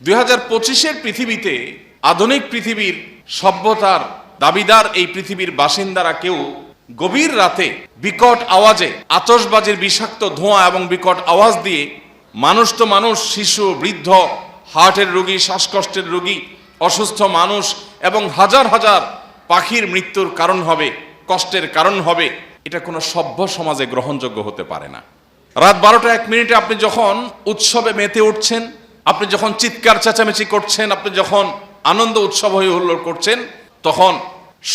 2025-এর পৃথিবীতে আধুনিক পৃথিবীর সভ্যতার দাবিদার এই পৃথিবীর বাসিন্দারা কেউ গভীর রাতে বিকট আওয়াজে আতশবাজির বিষাক্ত ধোঁয়া এবং বিকট আওয়াজ দিয়ে মানুষ তো মানুষ, শিশু, বৃদ্ধ, হার্টের রোগী, শ্বাসকষ্টের রোগী, অসুস্থ মানুষ এবং হাজার হাজার পাখির মৃত্যুর কারণ হবে, কষ্টের কারণ হবে, এটা কোনো সভ্য সমাজে গ্রহণযোগ্য হতে পারে না। রাত 12টা 1 মিনিটে আপনি যখন উৎসবে মেতে উঠছেন, আপনি যখন চিৎকার চেঁচামেচি করছেন, আপনি যখন আনন্দ উৎসব হয়ে হুল্লোড় করছেন, তখন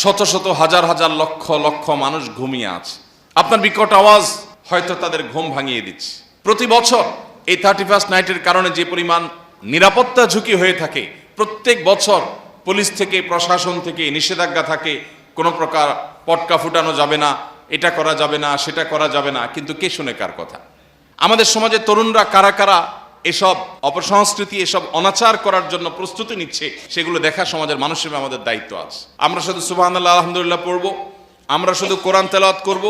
শত শত হাজার হাজার লক্ষ লক্ষ মানুষ ঘুমিয়ে আছে। আপনার বিকট আওয়াজ হয়তো তাদের ঘুম ভাঙিয়ে দিচ্ছে। প্রতি বছর এই 31st নাইটের কারণে যে পরিমাণ নিরাপত্তা ঝুঁকি হয়ে থাকে, প্রত্যেক বছর পুলিশ থেকে, প্রশাসন থেকে নিষেধাজ্ঞা থাকে, কোনো প্রকার পটকা ফুটানো যাবে না, এটা করা যাবে না, সেটা করা যাবে না, কিন্তু কে শুনে কার কথা? আমাদের সমাজের তরুণরা কারা কারা এসব অপসংস্কৃতি, এসব অনাচার করার জন্য প্রস্তুতি নিচ্ছে, সেগুলো দেখা সমাজের মানুষ হিসেবে আমাদের দায়িত্ব আছে। আমরা শুধু সুবহানাল্লাহ আলহামদুলিল্লাহ পড়বো, আমরা শুধু কোরআন তেলাওয়াত করব,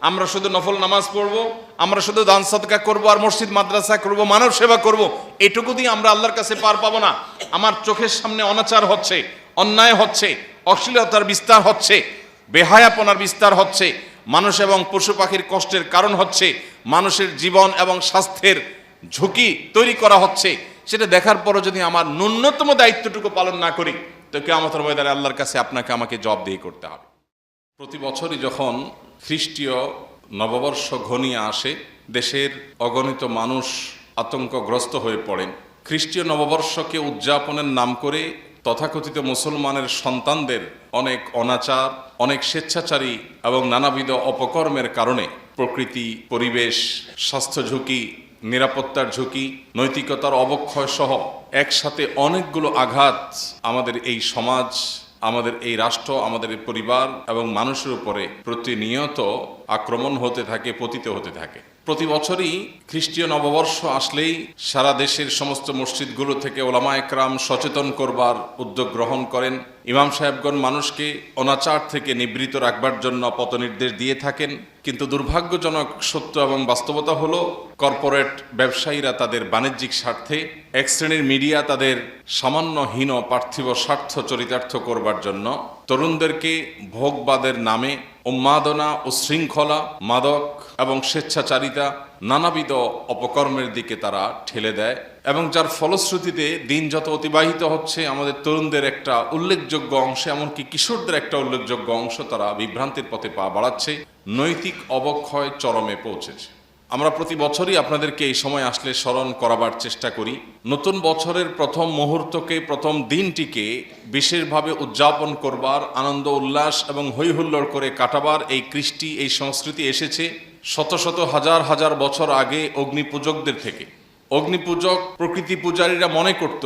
আমরা শুধু নফল নামাজ পড়বো, আমরা শুধু দান সদকা করবো আর মসজিদ মাদ্রাসা করব, মানব সেবা করব, এটুকু দিয়ে আমরা আল্লাহর কাছে পার পাবো না। আমার চোখের সামনে অনাচার হচ্ছে, অন্যায় হচ্ছে, অশ্লীলতার বিস্তার হচ্ছে, বেহায়াপনার বিস্তার হচ্ছে, মানুষ এবং পশু পাখির কষ্টের কারণ হচ্ছে, মানুষের জীবন এবং স্বাস্থ্যের ঝুঁকি তৈরি করা হচ্ছে, সেটা দেখার পরও যদি আমার ন্যূনতম দায়িত্বটুকু পালন না করি, তো কিয়ামতের ময়দানে আল্লাহর কাছে আপনাকে আমাকে জবাবদিহি করতে হবে। প্রতি বছরই যখন খ্রিস্টীয় নববর্ষ ঘনিয়ে আসে, দেশের অগণিত মানুষ আতঙ্কগ্রস্ত হয়ে পড়েন। খ্রিস্টীয় নববর্ষকে উদযাপনের নাম করে তথাকথিত মুসলমানের সন্তানদের অনেক অনাচার, অনেক স্বেচ্ছাচারী এবং নানাবিধ অপকর্মের কারণে প্রকৃতি, পরিবেশ, স্বাস্থ্য ঝুঁকি, নিরাপত্তার ঝুঁকি, নৈতিকতার অবক্ষয় সহ একসাথে অনেকগুলো আঘাত আমাদের এই সমাজ, আমাদের এই রাষ্ট্র, আমাদের এই পরিবার এবং মানুষের উপরে প্রতিনিয়ত আক্রমণ হতে থাকে, পতিত হতে থাকে। প্রতি বছরই খ্রিস্টীয় নববর্ষ আসলেই সারা দেশের সমস্ত মসজিদগুলো থেকে ওলামা একরাম সচেতন করবার উদ্যোগ গ্রহণ করেন। ইমাম সাহেবগণ মানুষকে অনাচার থেকে নিবৃত রাখবার জন্য পথনির্দেশ দিয়ে থাকেন। কিন্তু দুর্ভাগ্যজনক সত্য এবং বাস্তবতা হলো, কর্পোরেট ব্যবসায়ীরা তাদের বাণিজ্যিক স্বার্থে, এক শ্রেণীর মিডিয়া তাদের সামান্য হীন পার্থিব স্বার্থ চরিতার্থ করবার জন্য তরুণদেরকে ভোগবাদের নামে উন্মাদনা, উশৃঙ্খলা, মাদক এবং স্বেচ্ছাচারিতা, নানাবিধ অপকর্মের দিকে তারা ঠেলে দেয় এবং যার ফলশ্রুতিতে দিন যত অতিবাহিত হচ্ছে, আমাদের তরুণদের একটা উল্লেখযোগ্য অংশ, এমনকি কিশোরদের একটা উল্লেখযোগ্য অংশ তারা বিভ্রান্তির পথে পা বাড়াচ্ছে, নৈতিক অবক্ষয় চরমে পৌঁছেছে। আমরা প্রতি বছরই আপনাদেরকে এই সময় আসলে স্মরণ করাবার চেষ্টা করি। নতুন বছরের প্রথম মুহূর্তকে, প্রথম দিনটিকে বিশেষভাবে উদযাপন করবার, আনন্দ উল্লাস এবং হৈহুল্লোড় করে কাটাবার এই কৃষ্টি, এই সংস্কৃতি এসেছে শত শত হাজার হাজার বছর আগে অগ্নিপূজকদের থেকে। অগ্নিপূজক, প্রকৃতি পূজারীরা মনে করত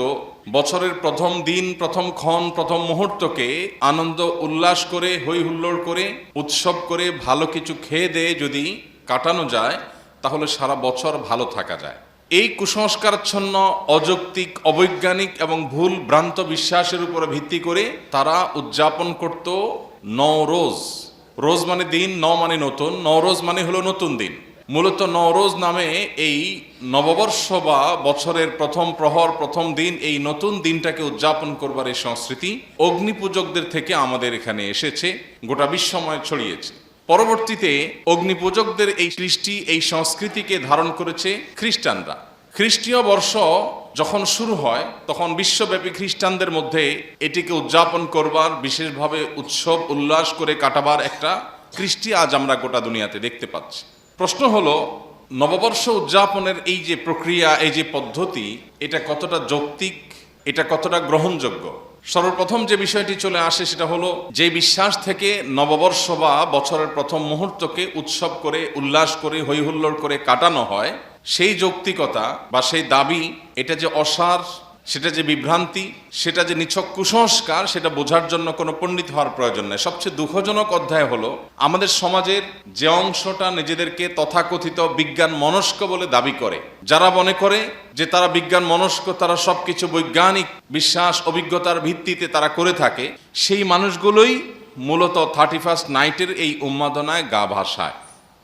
বছরের প্রথম দিন, প্রথম ক্ষণ, প্রথম মুহূর্তকে আনন্দ উল্লাস করে, হৈহুল্লোড় করে, উৎসব করে, ভালো কিছু খেয়ে দেয়ে যদি কাটানো যায়, তাহলে সারা বছর ভালো থাকা যায়। এই কুসংস্কারাচ্ছন্ন, অযৌক্তিক, অবৈজ্ঞানিক এবং ভুল ভ্রান্ত বিশ্বাসের উপরে ভিত্তি করে তারা উদযাপন করত নওরোজ। রোজ মানে দিন, ন মানে নতুন, নওরোজ মানে হলো নতুন দিন। মূলত নওরোজ নামে এই নববর্ষ বা বছরের প্রথম প্রহর, প্রথম দিন, এই নতুন দিনটাকে উদযাপন করবার এই সংস্কৃতি অগ্নিপূজকদের থেকে আমাদের এখানে এসেছে, গোটা বিশ্বময় ছড়িয়েছে। পরবর্তীতে অগ্নিপূজকদের এই সৃষ্টি, এই সংস্কৃতিকে ধারণ করেছে খ্রিস্টানরা। খ্রিস্টীয় বর্ষ যখন শুরু হয়, তখন বিশ্বব্যাপী খ্রিস্টানদের মধ্যে এটিকে উদযাপন করবার, বিশেষভাবে উৎসব উল্লাস করে কাটাবার একটা কৃষ্টি আজ আমরা গোটা দুনিয়াতে দেখতে পাচ্ছি। প্রশ্ন হলো, নববর্ষ উদযাপনের এই যে প্রক্রিয়া, এই যে পদ্ধতি, এটা কতটা যৌক্তিক, এটা কতটা গ্রহণযোগ্য? সর্বপ্রথম যে বিষয়টি চলে আসে সেটা হলো, যে বিশ্বাস থেকে নববর্ষ বা বছরের প্রথম মুহূর্তকে উৎসব করে, উল্লাস করে, হৈহুল্লোড় করে কাটানো হয়, সেই যৌক্তিকতা বা সেই দাবি, এটা যে অসার, সেটা যে বিভ্রান্তি, সেটা যে নিছক কুসংস্কার, সেটা বোঝার জন্য কোনো পণ্ডিত হওয়ার প্রয়োজন নেই। সবচেয়ে দুঃখজনক অধ্যায় হলো, আমাদের সমাজের যে অংশটা নিজেদেরকে তথাকথিত বিজ্ঞান মনস্ক বলে দাবি করে, যারা মনে করে যে তারা বিজ্ঞান মনস্ক, তারা সবকিছু বৈজ্ঞানিক বিশ্বাস, অভিজ্ঞতার ভিত্তিতে তারা করে থাকে, সেই মানুষগুলোই মূলত 31st নাইটের এই উন্মাদনায় গা ভাসায়।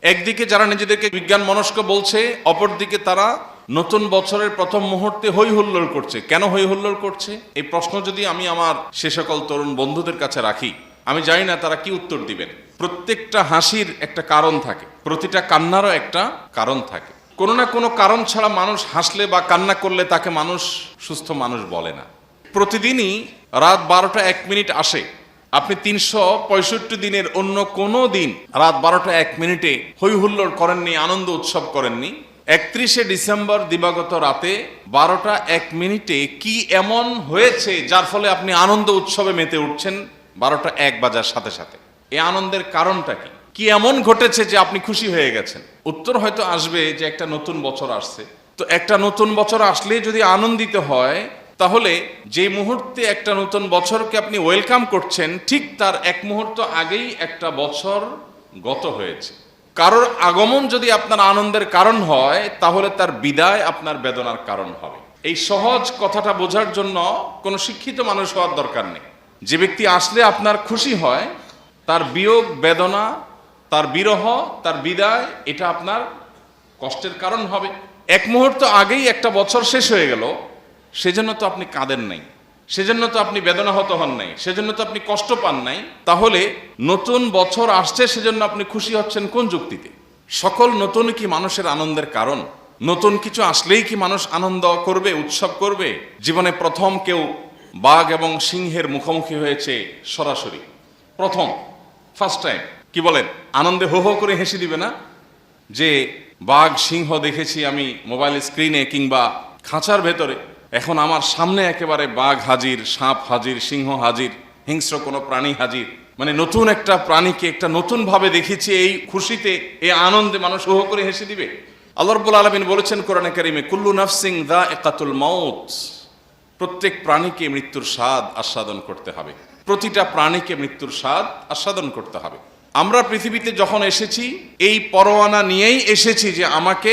একদিকে যারা নিজেদেরকে বিজ্ঞান মনস্ক বলছে, অপরদিকে তারা নতুন বছরের প্রথম মুহূর্তে হই হুল্লোড় করছে। কেন হই হুল্লোড় করছে? এই প্রশ্ন যদি আমি আমার সে সকল তরুণ বন্ধুদের কাছে রাখি, আমি জানি না তারা কি উত্তর দিবেন। প্রত্যেকটা হাসির একটা কারণ থাকে, প্রতিটা কান্নারও একটা কারণ থাকে। কোনো না কোনো কারণ ছাড়া মানুষ হাসলে বা কান্না করলে তাকে মানুষ সুস্থ মানুষ বলে না। প্রতিদিনই রাত 12টা 1 মিনিট আসে, আপনি 365 দিনের অন্য কোনো দিন রাত 12টা 1 মিনিটে হই হুল্লোড় করেননি, আনন্দ উৎসব করেননি। 31শে ডিসেম্বর দিবাগত রাতে 12টা 1 মিনিটে কি এমন হয়েছে যার ফলে আপনি আনন্দ উৎসবে মেতে উঠছেন 12টা 1 বাজার সাথে সাথে? এই আনন্দের কারণটা কি? কি এমন ঘটেছে যে আপনি খুশি হয়ে গেছেন? উত্তর হয়তো আসবে যে একটা নতুন বছর আসছে। তো একটা নতুন বছর আসলে যদি আনন্দিত হয়, তাহলে যে মুহূর্তে একটা নতুন বছরকে আপনি ওয়েলকাম করছেন, ঠিক তার 1 মুহূর্ত আগেই একটা বছর গত হয়েছে। কারোর আগমন যদি আপনার আনন্দের কারণ হয়, তাহলে তার বিদায় আপনার বেদনার কারণ হবে। এই সহজ কথাটা বোঝার জন্য কোনো শিক্ষিত মানুষ হওয়ার দরকার নেই। যে ব্যক্তি আসলে আপনার খুশি হয়, তার বিয়োগ বেদনা, তার বিরহ, তার বিদায়, এটা আপনার কষ্টের কারণ হবে। 1 মুহূর্ত আগেই একটা বছর শেষ হয়ে গেল, সেজন্য তো আপনি কাঁদেন নাই, সেজন্য তো আপনি বেদনাহত হন নাই, সেজন্য তো আপনি কষ্ট পান নাই। তাহলে নতুন বছর আসছে, সেজন্য আপনি খুশি হচ্ছেন কোন যুক্তিতে? সকল নতুন কি মানুষের আনন্দের কারণ? নতুন কিছু আসলেই কি মানুষ আনন্দ করবে, উৎসব করবে? জীবনে প্রথম কেউ বাঘ এবং সিংহের মুখোমুখি হয়েছে সরাসরি, প্রথম, ফার্স্ট টাইম। কি বলেন? আনন্দে হো হো করে হেসে দিবে না যে বাঘ সিংহ দেখেছি আমি মোবাইল স্ক্রিনে কিংবা খাঁচার ভেতরে, এখন আমার সামনে একেবারে বাঘ হাজির, সাপ হাজির, সিংহ হাজির, হিংস্র কোনো প্রাণী হাজির। মানে নতুন একটা প্রাণীকে একটা নতুন ভাবে দেখেছি, এই খুশিতে, এই আনন্দে মানুষ হো হো করে হেসে দিবে। আল্লাহ রাব্বুল আলামিন বলেছেন কোরআনে কারিমে, কুল্লু নাফসিন যায়িকাতুল মাউত, প্রত্যেক প্রাণীকে মৃত্যুর স্বাদ আস্বাদন করতে হবে। প্রতিটা প্রাণীকে মৃত্যুর স্বাদ আস্বাদন করতে হবে। আমরা পৃথিবীতে যখন এসেছি, এই পরোয়ানা নিয়েই এসেছি যে আমাকে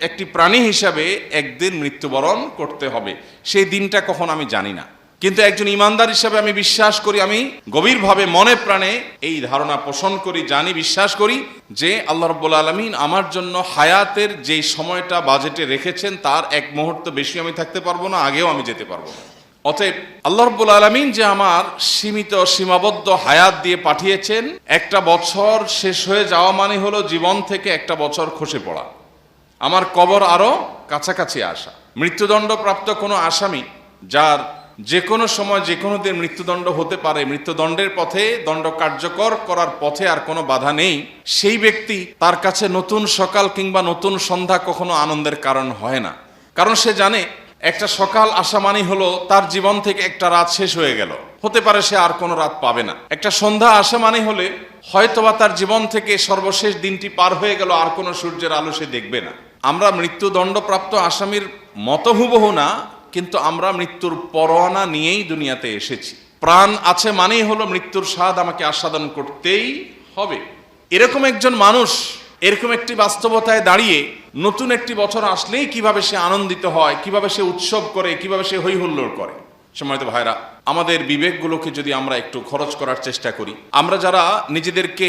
একটি প্রাণী হিসাবে একদিন মৃত্যুবরণ করতে হবে। সেই দিনটা কখন আমি জানি না, কিন্তু একজন ইমানদার হিসাবে আমি বিশ্বাস করি, আমি গভীরভাবে মনে প্রাণে এই ধারণা পোষণ করি, জানি, বিশ্বাস করি যে আল্লাহ রাব্বুল আলামিন আমার জন্য হায়াতের যে সময়টা বাজেটে রেখেছেন, তার 1 মুহূর্ত বেশি আমি থাকতে পারবো না, আগেও আমি যেতে পারবো না। অতএব আল্লাহ রাব্বুল আলামিন যে আমার সীমিত সীমাবদ্ধ হায়াত দিয়ে পাঠিয়েছেন, একটা বছর শেষ হয়ে যাওয়া মানে হলো জীবন থেকে একটা বছর খসে পড়া, আমার কবর আরো কাছাকাছি আসা। মৃত্যুদণ্ড প্রাপ্ত কোনো আসামি যার যে কোনো সময় যে কোনো দিন মৃত্যুদণ্ড হতে পারে, মৃত্যুদণ্ডের পথে, দণ্ড কার্যকর করার পথে আর কোনো বাধা নেই, সেই ব্যক্তি, তার কাছে নতুন সকাল কিংবা নতুন সন্ধ্যা কখনো আনন্দের কারণ হয় না। কারণ সে জানে একটা সকাল আসা মানে হলো তার জীবন থেকে একটা রাত শেষ হয়ে গেল, হতে পারে সে আর কোনো রাত পাবে না। একটা সন্ধ্যা আসা মানে হলে হয়তোবা তার জীবন থেকে সর্বশেষ দিনটি পার হয়ে গেল, আর কোনো সূর্যের আলো সে দেখবে না। আমরা মৃত্যুদণ্ডপ্রাপ্ত আসামির মত হুবহু না, কিন্তু আমরা মৃত্যুর পরোয়ানা নিয়েই দুনিয়াতে এসেছি। প্রাণ আছে মানেই হলো মৃত্যুর স্বাদ আমাকে আস্বাদন করতেই হবে। এরকম একজন মানুষ এরকম একটি বাস্তবতায় দাঁড়িয়ে নতুন একটি বছর আসলেই কিভাবে সে আনন্দিত হয়, কিভাবে সে উৎসব করে, কিভাবে সে হই হুল্লোড় করে। সম্মানিত ভাইরা, আমাদের বিবেকগুলোকে যদি আমরা একটু খরচ করার চেষ্টা করি, আমরা যারা নিজেদেরকে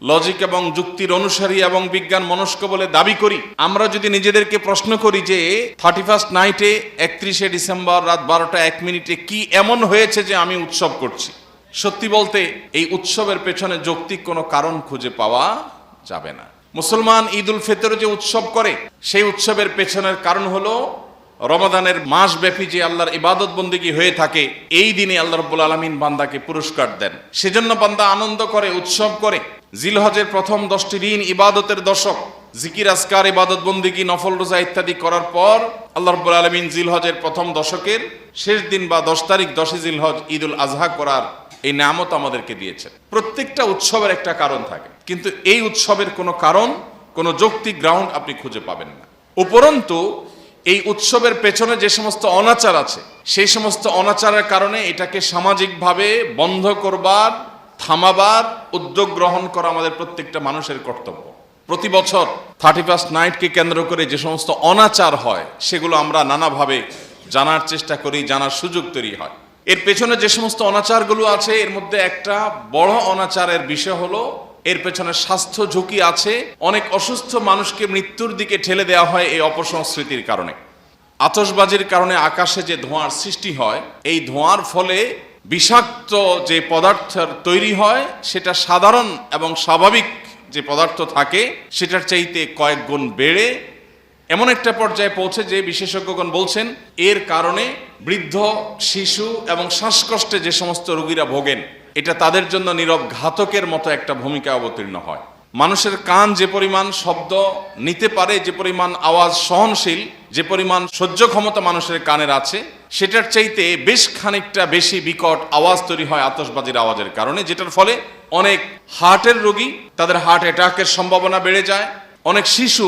লজিক এবং যুক্তির অনুসারী এবং বিজ্ঞান মনস্ক বলে দাবি করি, আমরা যদি নিজেদেরকে প্রশ্ন করি যে 31st নাইটে 31শে ডিসেম্বর রাত 12টা 1 মিনিটে কি এমন হয়েছে যে আমি উৎসব করছি, সত্যি বলতে এই উৎসবের পেছনে যৌক্তিক কোনো কারণ খুঁজে পাওয়া যাবে না। মুসলমান ঈদ উল ফিতর যে উৎসব করে, সেই উৎসবের পেছনের কারণ হলো রমাদানের মাস ব্যাপী যে আল্লাহর ইবাদত বন্দেগী হয়ে থাকে, এই দিনে আল্লাহ রাব্বুল আলামিন বান্দাকে পুরস্কার দেন, সেজন্য বান্দা আনন্দ করে, উৎসব করে। জিলহজের প্রথম 10টি দিন ইবাদতের দশক, জিকির আজকার, ইবাদত বন্দেগী, নফল রোজা ইত্যাদি করার পর আল্লাহ রাব্বুল আলামিন জিলহজের প্রথম দশকের শেষ দিন বা 10 তারিখ 10 জিলহজ ঈদ উল আজহা করার এই নিয়ামত আমাদেরকে দিয়েছেন। প্রত্যেকটা উৎসবের একটা কারণ থাকে, কিন্তু এই উৎসবের কোনো কারণ, কোনো যৌক্তিক গ্রাউন্ড আপনি খুঁজে পাবেন না। উপরন্তু এই উৎসবের পেছনে যে সমস্ত অনাচার আছে, সেই সমস্ত অনাচারের কারণে এটাকে সামাজিকভাবে বন্ধ করবার, থামাবার উদ্যোগ গ্রহণ করা আমাদের প্রত্যেকটা মানুষের কর্তব্য। প্রতি বছর 31st নাইটকে কেন্দ্র করে যে সমস্ত অনাচার হয়, সেগুলো আমরা নানাভাবে জানার চেষ্টা করি, জানার সুযোগ তৈরি হয়। এর পেছনে যে সমস্ত অনাচারগুলো আছে, এর মধ্যে একটা বড় অনাচারের বিষয় হলো এর পেছনে স্বাস্থ্য ঝুঁকি আছে। অনেক অসুস্থ মানুষকে মৃত্যুর দিকে ঠেলে দেওয়া হয় এই অপসংস্কৃতির কারণে। আতশবাজির কারণে আকাশে যে ধোঁয়ার সৃষ্টি হয়, এই ধোঁয়ার ফলে বিষাক্ত যে পদার্থের তৈরি হয় সেটা সাধারণ এবং স্বাভাবিক যে পদার্থ থাকে সেটার চাইতে কয়েক গুণ বেড়ে এমন একটা পর্যায়ে পৌঁছে যে বিশেষজ্ঞগণ বলছেন এর কারণে বৃদ্ধ, শিশু এবং শ্বাসকষ্টে যে সমস্ত রোগীরা ভোগেন, এটা তাদের জন্য নীরব ঘাতকের মতো একটা ভূমিকা অবতীর্ণ হয়। মানুষের কান যে পরিমাণ শব্দ নিতে পারে, যে পরিমাণ আওয়াজ সহনশীল, যে পরিমাণ সহ্য ক্ষমতা মানুষের কানের আছে, সেটার চাইতে বেশ খানিকটা বেশি বিকট আওয়াজ তৈরি হয় আতশবাজির আওয়াজের কারণে, যেটার ফলে অনেক হার্টের রোগী তাদের হার্ট অ্যাটাকের সম্ভাবনা বেড়ে যায়, অনেক শিশু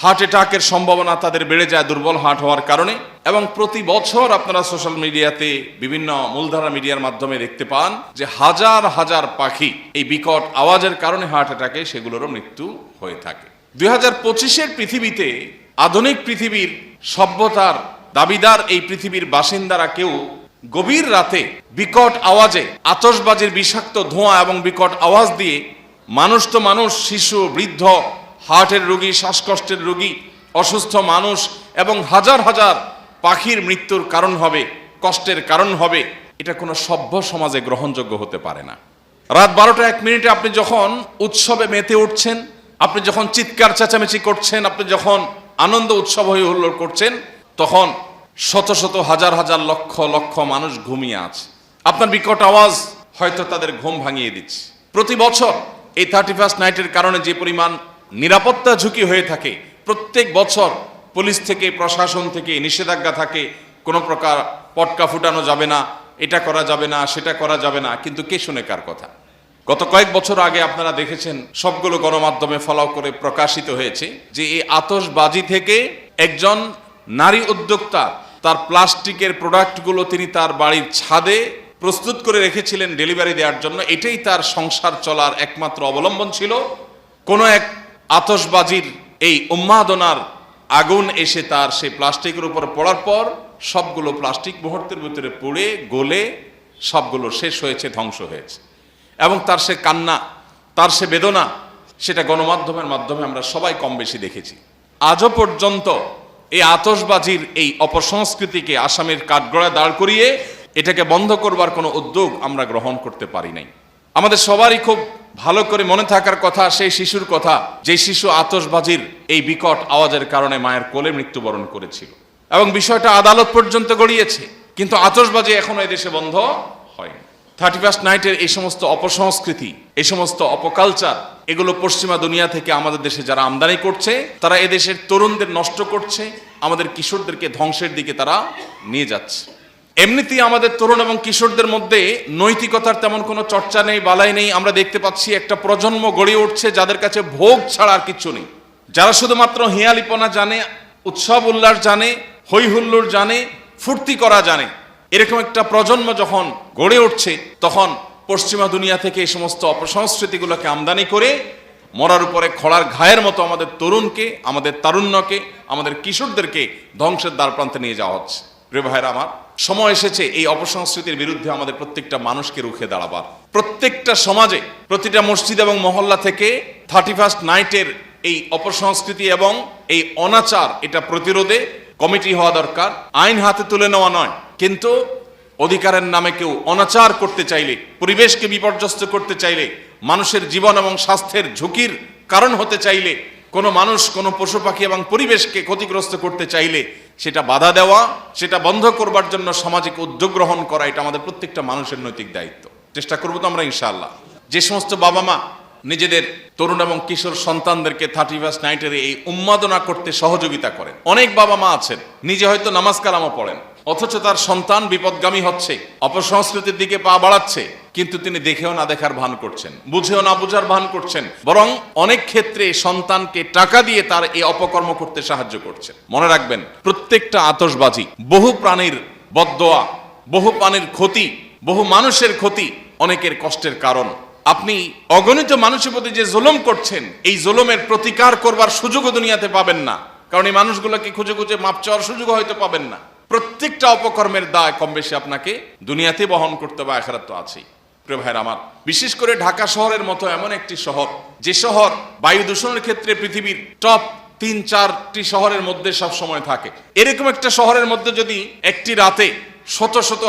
হার্ট অ্যাটাকের সম্ভাবনা তাদের বেড়ে যায় দুর্বল হার্ট হওয়ার কারণে। এবং প্রতি বছর আপনারা সোশ্যাল মিডিয়াতে বিভিন্ন মূলধারা মিডিয়ার মাধ্যমে দেখতে পান যে হাজার হাজার পাখি এই বিকট আওয়াজের কারণে হার্ট অ্যাটাকে সেগুলোরও মৃত্যু হয়ে থাকে। 2025-এর পৃথিবীতে, আধুনিক পৃথিবীর সভ্যতার দাবিদার এই পৃথিবীর বাসিন্দারা কেউ গভীর রাতে বিকট আওয়াজে আতশবাজির বিষাক্ত ধোঁয়া এবং বিকট আওয়াজ দিয়ে মানুষ তো মানুষ, শিশু, বৃদ্ধ, হার্টের রোগী, শ্বাসকষ্টের রোগী, অসুস্থ মানুষ এবং হাজার হাজার পাখির মৃত্যুর কারণ হবে, কষ্টের কারণ হবে, এটা কোনো সভ্য সমাজে গ্রহণযোগ্য হতে পারে না। রাত 12:01 আপনি যখন উৎসবে মেতে উঠছেন, আপনি যখন চিৎকার চেঁচামেচি করছেন, আপনি যখন আনন্দ উৎসব হয়ে হুল্লোড় করছেন, তখন শত শত হাজার হাজার লক্ষ লক্ষ মানুষ ঘুমিয়ে আছে। আপনার বিকট আওয়াজ হয়তো তাদের ঘুম ভাঙিয়ে দিচ্ছে। প্রতি বছর এই 31st নাইটের কারণে যে পরিমাণ নিরাপত্তা ঝুঁকি হয়ে থাকে, প্রত্যেক বছর পুলিশ থেকে, প্রশাসন থেকে নিষেধাজ্ঞা থাকে, কোনো প্রকার পটকা ফুটানো যাবে না, এটা করা যাবে না, সেটা করা যাবে না, কিন্তু কে শুনে কার কথা? গত কয়েক বছর আগে আপনারা দেখেছেন, সবগুলো গণমাধ্যমে ফলাও করে প্রকাশিত হয়েছে যে এই আতশবাজি থেকে একজন নারী উদ্যোক্তা তার প্লাস্টিকের প্রোডাক্টগুলো তিনি তার বাড়ির ছাদে প্রস্তুত করে রেখেছিলেন ডেলিভারি দেওয়ার জন্য। এটাই তার সংসার চলার একমাত্র অবলম্বন ছিল। কোনো এক আতশবাজির এই উন্মাদনার আগুন এসে তার সেই প্লাস্টিকের উপর পড়ার পর সবগুলো প্লাস্টিক মুহূর্তের ভিতরে পুড়ে গলে সবগুলো শেষ হয়েছে, ধ্বংস হয়েছে। এবং তার সে কান্না, তার সে বেদনা, সেটা গণমাধ্যমের মাধ্যমে আমরা সবাই কম বেশি দেখেছি। আজও পর্যন্ত এই আতশবাজির এই অপসংস্কৃতিকে আসামের কাঠগড়ায় দাঁড় করিয়ে এটাকে বন্ধ করবার কোনো উদ্যোগ আমরা গ্রহণ করতে পারি নাই। আমাদের সবারই খুব ভালো করে মনে থাকার কথা সেই শিশুর কথা, যে শিশু আতশবাজির এই বিকট আওয়াজের কারণে মায়ের কোলে মৃত্যুবরণ করেছিল, এবং বিষয়টা আদালত পর্যন্ত গড়িয়েছে, কিন্তু আতশবাজি এখনো এদেশে বন্ধ হয়নি। 31st নাইটের এই সমস্ত অপসংস্কৃতি, এই সমস্ত অপকালচার, এগুলো পশ্চিমা দুনিয়া থেকে আমাদের দেশে যারা আমদানি করছে, তারা এদেশের তরুণদের নষ্ট করছে, আমাদের কিশোরদেরকে ধ্বংসের দিকে তারা নিয়ে যাচ্ছে। এমনিতেই আমাদের তরুণ এবং কিশোরদের মধ্যে নৈতিকতার তেমন কোনো চর্চা নেই, বালাই নেই। আমরা দেখতে পাচ্ছি একটা প্রজন্ম গড়ে উঠছে যাদের কাছে ভোগ ছাড়া আর কিচ্ছু নেই, যারা শুধুমাত্র হিয়ালিপনা জানে, উৎসব উল্লাস জানে, হই হুল্লোড় জানে, ফুর্তি করা জানে। এরকম একটা প্রজন্ম যখন গড়ে উঠছে, তখন পশ্চিমা দুনিয়া থেকে এই সমস্ত অপসংস্কৃতিগুলোকে আমদানি করে মরার উপরে খড়ার ঘায়ের মতো আমাদের তরুণকে, আমাদের তারুণ্যকে, আমাদের কিশোরদেরকে ধ্বংসের দ্বারপ্রান্তে নিয়ে যাওয়া হচ্ছে। প্রিয় ভাইরা আমার, সময় এসেছে এই অপসংস্কৃতির বিরুদ্ধে আমাদের প্রত্যেকটা মানুষকে রুখে দাঁড়াবার। প্রত্যেকটা সমাজে, প্রতিটা মসজিদ এবং মহল্লা থেকে 31st নাইটের এই অপসংস্কৃতি এবং এই অনাচার, এটা প্রতিরোধে কমিটি হওয়া দরকার। আইন হাতে তুলে নেওয়া নয়, কিন্তু অধিকারের নামে কেউ অনাচার করতে চাইলে, পরিবেশকে বিপর্যস্ত করতে চাইলে, মানুষের জীবন এবং স্বাস্থ্যের ঝুঁকির কারণ হতে চাইলে, কোনো মানুষ, কোনো পশু পাখি এবং পরিবেশকে ক্ষতিগ্রস্ত করতে চাইলে সেটা বাধা দেওয়া, সেটা বন্ধ করবার জন্য সামাজিক উদ্যোগ গ্রহণ করা, এটা আমাদের প্রত্যেকটা মানুষের নৈতিক দায়িত্ব। চেষ্টা করবো তো আমরা ইনশাআল্লাহ। যে সমস্ত বাবা মা নিজেদের তরুণ এবং কিশোর সন্তানদেরকে 31st নাইটের এই উন্মাদনা করতে সহযোগিতা করেন, অনেক বাবা মা আছেন নিজে হয়তো নামাজ কালামও পড়েন, অথচ তার সন্তান বিপদগামী হচ্ছে, অপসংস্কৃতির দিকে পা বাড়াচ্ছে, কিন্তু তিনি দেখেও না দেখার ভান করছেন, বুঝেও না বুঝার ভান করছেন, বরং অনেক ক্ষেত্রে সন্তানকে টাকা দিয়ে তার এই অপকর্ম করতে সাহায্য করছেন। মনে রাখবেন, প্রত্যেকটা আতশবাজি বহু প্রাণীর বদদোয়া, বহু প্রাণীর ক্ষতি, বহু মানুষের ক্ষতি, অনেকের কষ্টের কারণ। আপনি অগণিত মানুষের প্রতি যে জুলুম করছেন, এই জুলুমের প্রতিকার করবার সুযোগও দুনিয়াতে পাবেন না, কারণ এই মানুষগুলোকে খুঁজে খুঁজে মাপ চাওয়ার সুযোগ হয়তো পাবেন না। প্রত্যেকটা অপকর্মের দায় কম বেশি আপনাকে দুনিয়াতে বহন করতে হবে, আখিরাত তো আছেই। প্রিয় ভাইরা আমার, বিশেষ করে ঢাকা শহরের মতো এমন একটি শহর, যে শহর বায়ু দূষণের ক্ষেত্রে পৃথিবীর টপ 3-4টি শহরের মধ্যে সব সময় থাকে। এরকম একটা শহরের মধ্যে যদি একটি রাতে শত শত